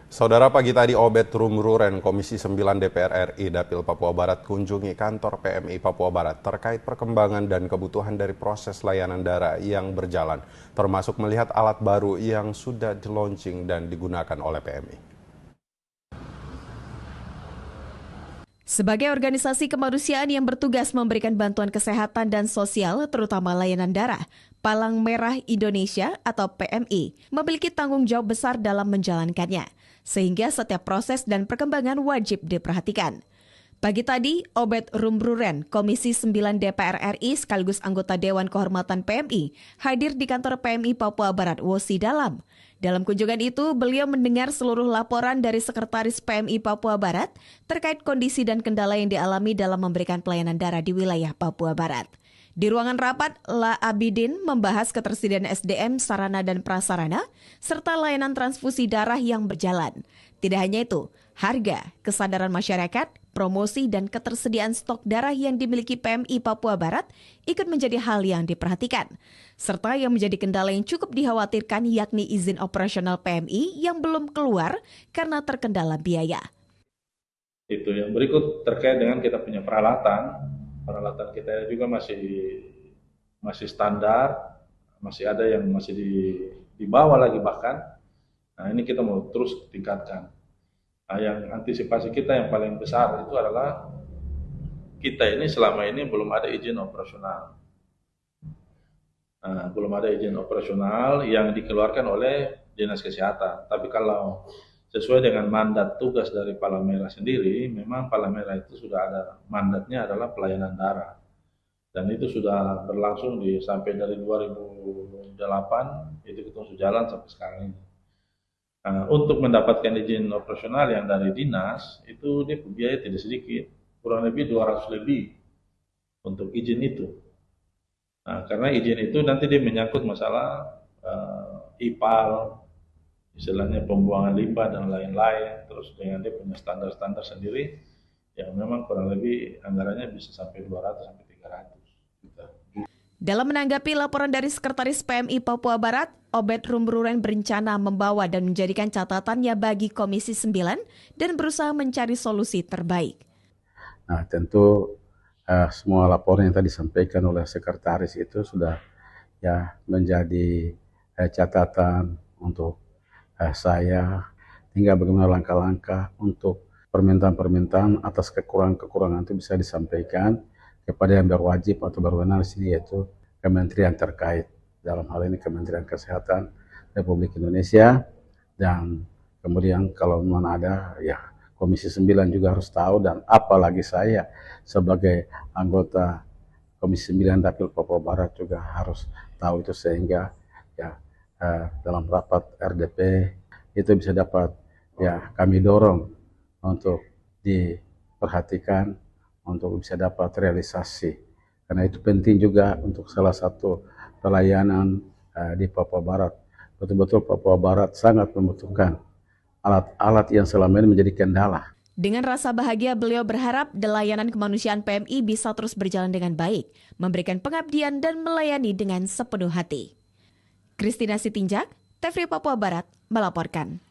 Saudara, pagi tadi Obed Rumruren, Komisi 9 DPR RI Dapil Papua Barat kunjungi kantor PMI Papua Barat terkait perkembangan dan kebutuhan dari proses layanan darat yang berjalan, termasuk melihat alat baru yang sudah di-launching dan digunakan oleh PMI. Sebagai organisasi kemanusiaan yang bertugas memberikan bantuan kesehatan dan sosial, terutama layanan darah, Palang Merah Indonesia atau PMI memiliki tanggung jawab besar dalam menjalankannya, sehingga setiap proses dan perkembangan wajib diperhatikan. Pagi tadi, Obed Rumruren, Komisi 9 DPR RI sekaligus anggota Dewan Kehormatan PMI, hadir di kantor PMI Papua Barat Wosi Dalam. Dalam kunjungan itu, beliau mendengar seluruh laporan dari Sekretaris PMI Papua Barat terkait kondisi dan kendala yang dialami dalam memberikan pelayanan darah di wilayah Papua Barat. Di ruangan rapat, La Abidin membahas ketersediaan SDM, sarana dan prasarana, serta layanan transfusi darah yang berjalan. Tidak hanya itu, harga, kesadaran masyarakat, promosi dan ketersediaan stok darah yang dimiliki PMI Papua Barat ikut menjadi hal yang diperhatikan. Serta yang menjadi kendala yang cukup dikhawatirkan yakni izin operasional PMI yang belum keluar karena terkendala biaya. Itu yang berikut terkait dengan kita punya peralatan kita juga masih standar, masih ada yang masih di bawah lagi bahkan. Nah, ini kita mau terus tingkatkan. Nah, yang antisipasi kita yang paling besar itu adalah kita ini selama ini belum ada izin operasional. Nah, belum ada izin operasional yang dikeluarkan oleh Dinas Kesehatan. Tapi kalau sesuai dengan mandat tugas dari Palang Merah sendiri, memang Palang Merah itu sudah ada mandatnya adalah pelayanan darah. Dan itu sudah berlangsung sampai dari 2008, itu kita sudah jalan sampai sekarang ini. Nah, untuk mendapatkan izin operasional yang dari dinas, itu dia biaya tidak sedikit, kurang lebih 200 lebih untuk izin itu. Nah, karena izin itu nanti dia menyangkut masalah IPAL, istilahnya pembuangan limbah dan lain-lain, terus dengan dia punya standar-standar sendiri, yang memang kurang lebih anggarannya bisa sampai 200 sampai 300 juta. Dalam menanggapi laporan dari Sekretaris PMI Papua Barat, Obed Rumruren berencana membawa dan menjadikan catatannya bagi Komisi 9 dan berusaha mencari solusi terbaik. Nah, tentu semua laporan yang tadi disampaikan oleh Sekretaris itu sudah menjadi catatan untuk saya, tinggal bagaimana langkah-langkah untuk permintaan-permintaan atas kekurangan-kekurangan itu bisa disampaikan kepada yang berwajib atau berwenang di sini, yaitu kementerian terkait. Dalam hal ini Kementerian Kesehatan Republik Indonesia, dan kemudian kalau memang ada Komisi 9 juga harus tahu, dan apalagi saya sebagai anggota Komisi 9 Dapil Papua Barat juga harus tahu itu, sehingga dalam rapat RDP itu bisa dapat kami dorong untuk diperhatikan untuk bisa dapat realisasi, karena itu penting juga untuk salah satu pelayanan di Papua Barat. Betul-betul Papua Barat sangat membutuhkan alat-alat yang selama ini menjadi kendala. Dengan rasa bahagia, beliau berharap layanan kemanusiaan PMI bisa terus berjalan dengan baik, memberikan pengabdian dan melayani dengan sepenuh hati. Christina Sitinjak, TVRI Papua Barat, melaporkan.